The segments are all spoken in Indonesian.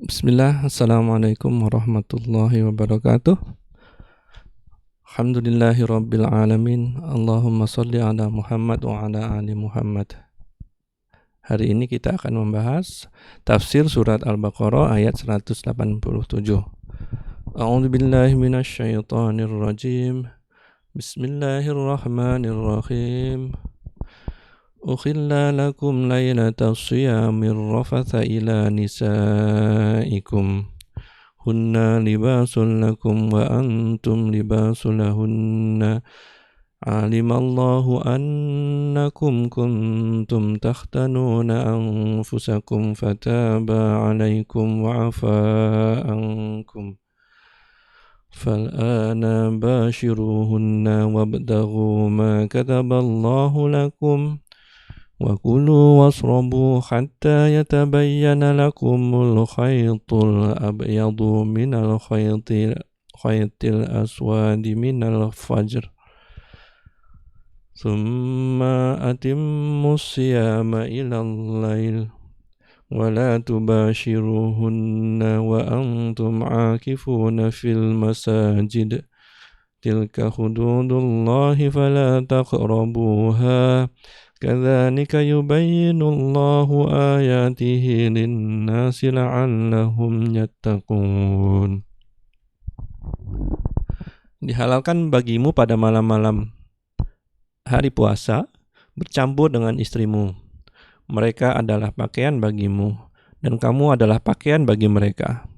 Bismillah, Assalamualaikum warahmatullahi wabarakatuh. Alhamdulillahi rabbil alamin. Allahumma salli ala Muhammad wa ala ali Muhammad. Hari ini kita akan membahas tafsir surat Al-Baqarah ayat 187. A'udzu billahi minasyaitonir rajim. Bismillahirrahmanirrahim. Ukhilla lakum laylatas siyamir rafatha ila nisaikum. Hunna libasun lakum wa antum libasun lahunna. Alimallahu annakum kuntum takhtanuna anfusakum fataba alaikum wa afa ankum. Fal'ana bashiruhunna wabtaghu ma kataballahu lakum. وَكُلُوا وَاشْرَبُوا حَتَّى يَتَبَيَّنَ لَكُمُ الْخَيْطُ الْأَبْيَضُ مِنَ الْخَيْطِ الْأَسْوَدِ مِنَ الْفَجْرِ ثُمَّ أَتِمُّوا الصِّيَامَ إِلَى اللَّيْلِ وَلَا تُبَاشِرُوهُنَّ وَأَنْتُمْ عَاكِفُونَ فِي الْمَسَاجِدِ تِلْكَ حُدُودُ اللَّهِ فَلَا تَقْرَبُوهَا كَذَلِكَ يُبَيِّنُ اللَّهُ آيَاتِهِ لِلنَّاسِ لَعَلَّهُمْ يَتَّقُونَ. Dihalalkan bagimu pada malam-malam hari puasa bercampur dengan istrimu. Mereka adalah pakaian bagimu dan kamu adalah pakaian bagi mereka.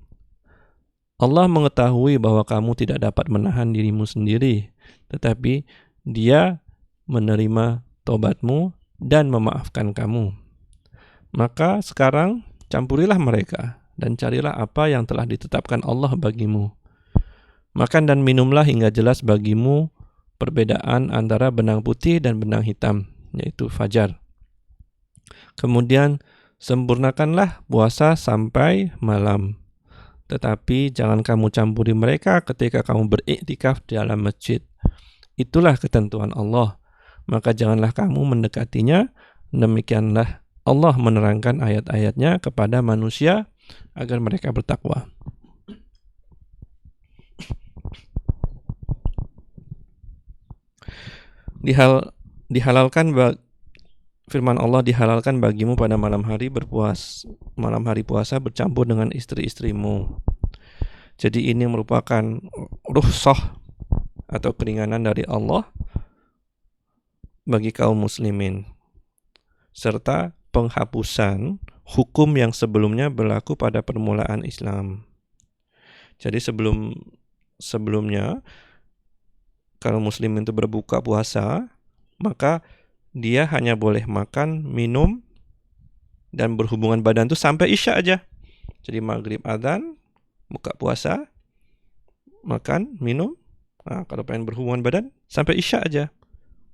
Allah mengetahui bahwa kamu tidak dapat menahan dirimu sendiri, tetapi Dia menerima tobatmu dan memaafkan kamu. Maka sekarang campurilah mereka dan carilah apa yang telah ditetapkan Allah bagimu. Makan dan minumlah hingga jelas bagimu perbedaan antara benang putih dan benang hitam, yaitu fajar. Kemudian sempurnakanlah puasa sampai malam. Tetapi jangan kamu campuri mereka ketika kamu beriktikaf di dalam masjid. Itulah ketentuan Allah. Maka janganlah kamu mendekatinya. Demikianlah Allah menerangkan ayat-ayatnya kepada manusia agar mereka bertakwa. Firman Allah, dihalalkan bagimu pada malam hari puasa bercampur dengan istri-istrimu. Jadi ini merupakan rukhsah atau keringanan dari Allah bagi kaum muslimin, serta penghapusan hukum yang sebelumnya berlaku pada permulaan Islam. Jadi sebelumnya kalau muslim itu berbuka puasa, maka dia hanya boleh makan, minum, dan berhubungan badan itu sampai isya aja. Jadi maghrib adzan, buka puasa, makan, minum. Nah, kalau pengen berhubungan badan sampai isya aja.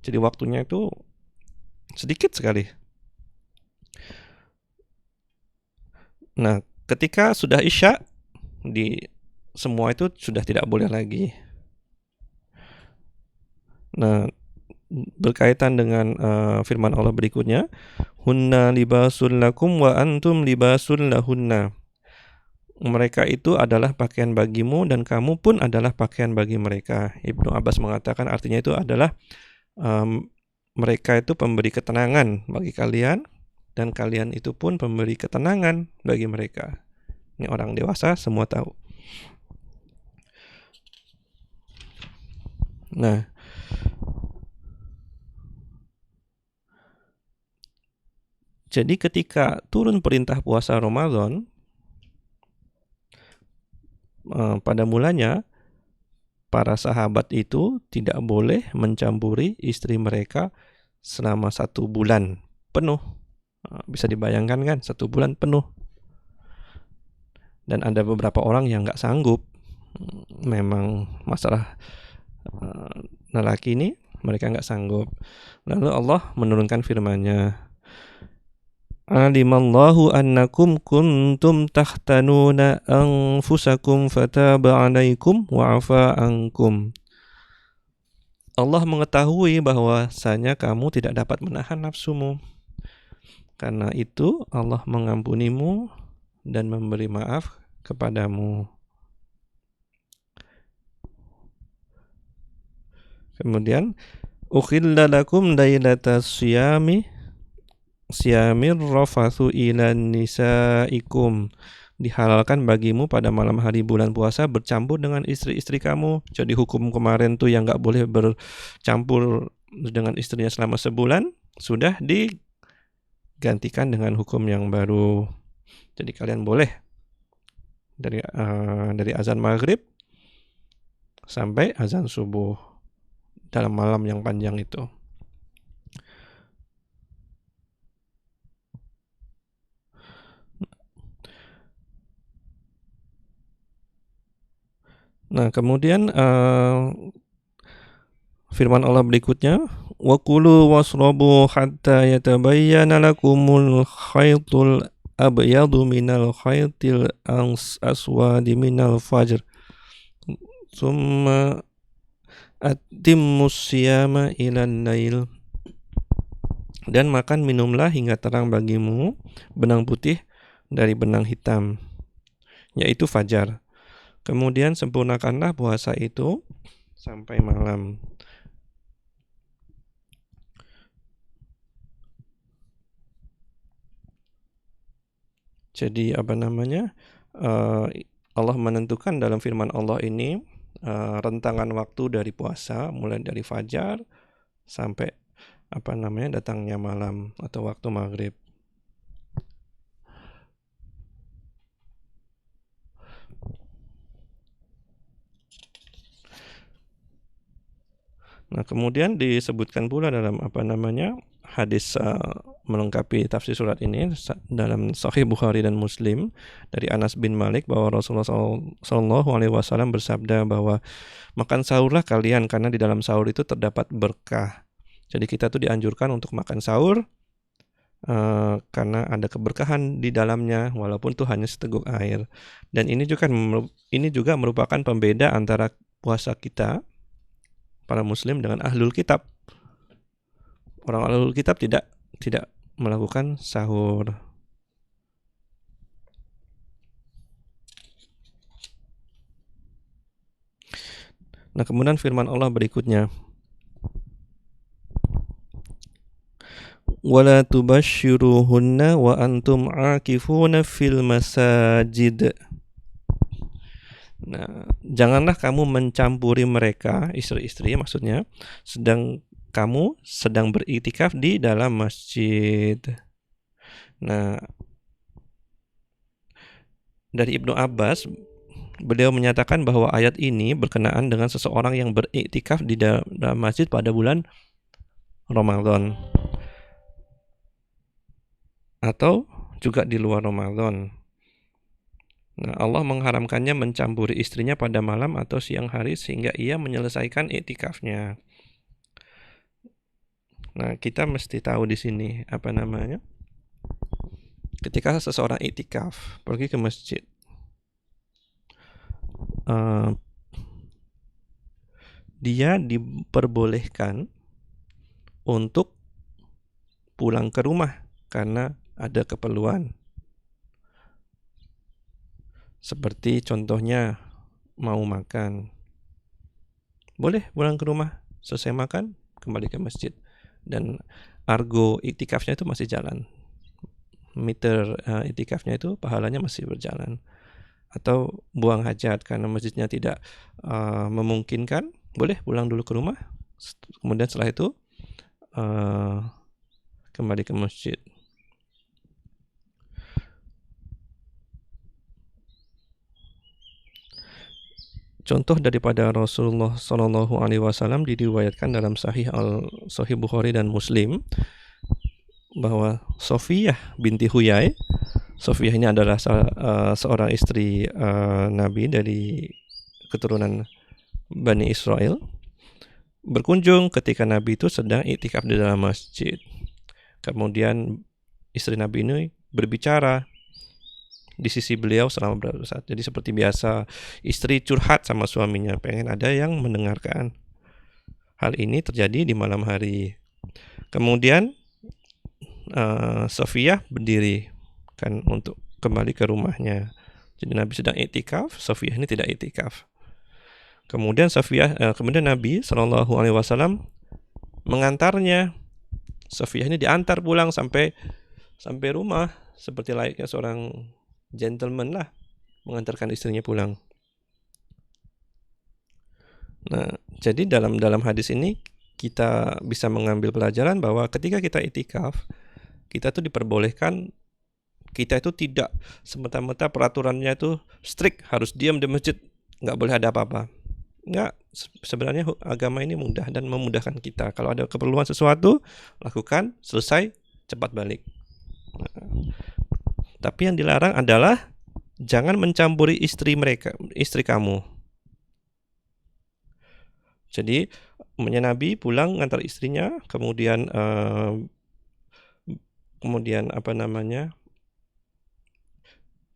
Jadi waktunya itu sedikit sekali. Nah, ketika sudah isya, semua itu sudah tidak boleh lagi. Nah, berkaitan dengan firman Allah berikutnya, hunna libasul lakum wa antum libasul lahunna. Mereka itu adalah pakaian bagimu dan kamu pun adalah pakaian bagi mereka. Ibnu Abbas mengatakan artinya itu adalah mereka itu pemberi ketenangan bagi kalian dan kalian itu pun pemberi ketenangan bagi mereka. Ini orang dewasa semua tahu. Nah, jadi ketika turun perintah puasa Ramadan, pada mulanya para sahabat itu tidak boleh mencampuri istri mereka selama 1 bulan penuh. Bisa dibayangkan kan, 1 bulan penuh. Dan ada beberapa orang yang gak sanggup. Memang masalah lelaki ini, mereka gak sanggup. Lalu Allah menurunkan firman-Nya, Alimallahu annakum kuntum takhtanuna anfusakum fataba alaikum wa afa ankum. Allah mengetahui bahwasanya kamu tidak dapat menahan nafsumu. Karena itu Allah mengampunimu dan memberi maaf kepadamu. Kemudian ukhilla lakum lailatas siyamir rafathu ilan nisaikum, dihalalkan bagimu pada malam hari bulan puasa bercampur dengan istri-istri kamu. Jadi hukum kemarin tuh yang nggak boleh bercampur dengan istrinya selama sebulan sudah digantikan dengan hukum yang baru. Jadi kalian boleh dari azan maghrib sampai azan subuh dalam malam yang panjang itu. Nah, kemudian firman Allah berikutnya, wa kulu wasrabu hatta yatabayyana lakumul khaytul abyadu minal khaytil aswadi minal fajr summa atimmus siyama ilan lail, dan makan minumlah hingga terang bagimu benang putih dari benang hitam, yaitu fajar. Kemudian sempurnakanlah puasa itu sampai malam. Jadi Allah menentukan dalam firman Allah ini rentangan waktu dari puasa mulai dari fajar sampai datangnya malam atau waktu maghrib. Nah, kemudian disebutkan pula dalam hadis melengkapi tafsir surat ini dalam Sahih Bukhari dan Muslim dari Anas bin Malik bahwa Rasulullah SAW bersabda bahwa makan sahurlah kalian karena di dalam sahur itu terdapat berkah. Jadi kita tuh dianjurkan untuk makan sahur karena ada keberkahan di dalamnya walaupun itu hanya seteguk air. Dan ini juga merupakan pembeda antara puasa kita para muslim dengan ahlul kitab. Orang ahlul kitab tidak melakukan sahur. Nah, kemudian firman Allah berikutnya, wala tubashshiruhunna wa antum aakifuna fil masajid. Nah, janganlah kamu mencampuri mereka, istri-istri maksudnya, kamu sedang beriktikaf di dalam masjid. Nah, dari Ibnu Abbas, beliau menyatakan bahwa ayat ini berkenaan dengan seseorang yang beriktikaf di dalam masjid pada bulan Ramadan atau juga di luar Ramadan. Nah, Allah mengharamkannya mencampuri istrinya pada malam atau siang hari sehingga ia menyelesaikan iktikafnya. Nah, kita mesti tahu di sini ketika seseorang iktikaf pergi ke masjid, dia diperbolehkan untuk pulang ke rumah karena ada keperluan. Seperti contohnya mau makan, boleh pulang ke rumah, selesai makan kembali ke masjid, dan argo iktikafnya itu masih jalan, meter iktikafnya itu pahalanya masih berjalan. Atau buang hajat karena masjidnya tidak memungkinkan, boleh pulang dulu ke rumah, kemudian setelah itu kembali ke masjid. Contoh daripada Rasulullah SAW diriwayatkan dalam Sahih Bukhari dan Muslim bahwa Sofiyah binti Huyai, Sofiyah ini adalah seorang istri Nabi dari keturunan Bani Israel, berkunjung ketika Nabi itu sedang iktikaf di dalam masjid. Kemudian istri Nabi ini berbicara di sisi beliau selama beberapa saat. Jadi seperti biasa istri curhat sama suaminya, pengen ada yang mendengarkan. Hal ini terjadi di malam hari. Kemudian Sofiyah berdiri kan untuk kembali ke rumahnya. Jadi Nabi sedang iktikaf, Safiyah ini tidak iktikaf. Kemudian kemudian Nabi SAW mengantarnya. Safiyah ini diantar pulang sampai rumah, seperti layaknya seorang gentleman lah, mengantarkan istrinya pulang. Nah, jadi dalam hadis ini kita bisa mengambil pelajaran bahwa ketika kita itikaf, kita tuh diperbolehkan, kita itu tidak semata-mata peraturannya itu strict, harus diam di masjid, nggak boleh ada apa-apa. Nggak, sebenarnya agama ini mudah dan memudahkan kita. Kalau ada keperluan sesuatu, lakukan, selesai, cepat balik. Tapi yang dilarang adalah jangan mencampuri istri kamu. Jadi Nabi pulang ngantar istrinya, kemudian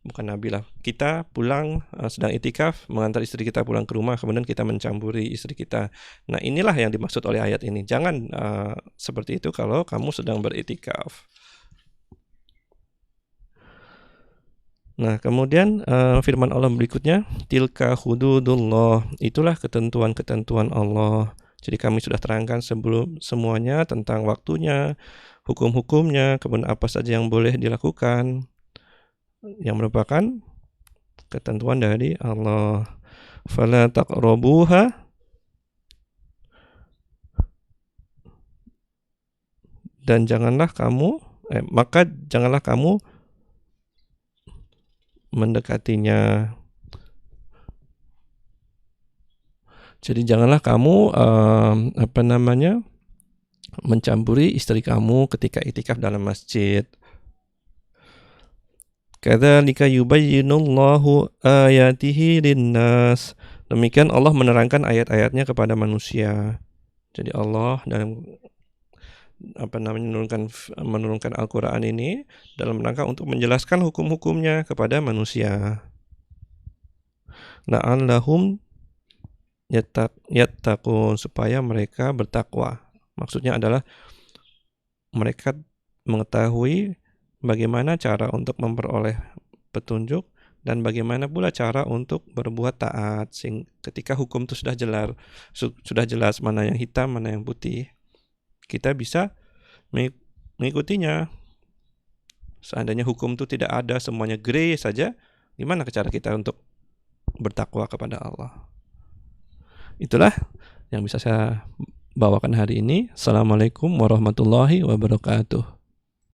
bukan Nabi lah, kita pulang sedang itikaf, mengantar istri kita pulang ke rumah, kemudian kita mencampuri istri kita. Nah, inilah yang dimaksud oleh ayat ini. Jangan seperti itu kalau kamu sedang beritikaf. Nah, kemudian firman Allah berikutnya, tilka hududullah, itulah ketentuan-ketentuan Allah. Jadi kami sudah terangkan sebelum semuanya tentang waktunya, hukum-hukumnya, kemudian apa saja yang boleh dilakukan, yang merupakan ketentuan dari Allah. Fala taqrabuha, dan maka janganlah kamu mendekatinya. Jadi janganlah kamu mencampuri istri kamu ketika itikaf dalam masjid. Kadzalika yubayyinullahu ayatihi linnas. Demikian Allah menerangkan ayat-ayatnya kepada manusia. Jadi Allah dalam menurunkan Al-Quran ini dalam rangka untuk menjelaskan hukum-hukumnya kepada manusia. La'allahum yattaqun, supaya mereka bertakwa. Maksudnya adalah mereka mengetahui bagaimana cara untuk memperoleh petunjuk dan bagaimana pula cara untuk berbuat taat. Ketika hukum itu sudah jelas mana yang hitam, mana yang putih, kita bisa mengikutinya. Seandainya hukum itu tidak ada, semuanya grey saja, gimana cara kita untuk bertakwa kepada Allah? Itulah yang bisa saya bawakan hari ini. Assalamualaikum warahmatullahi wabarakatuh.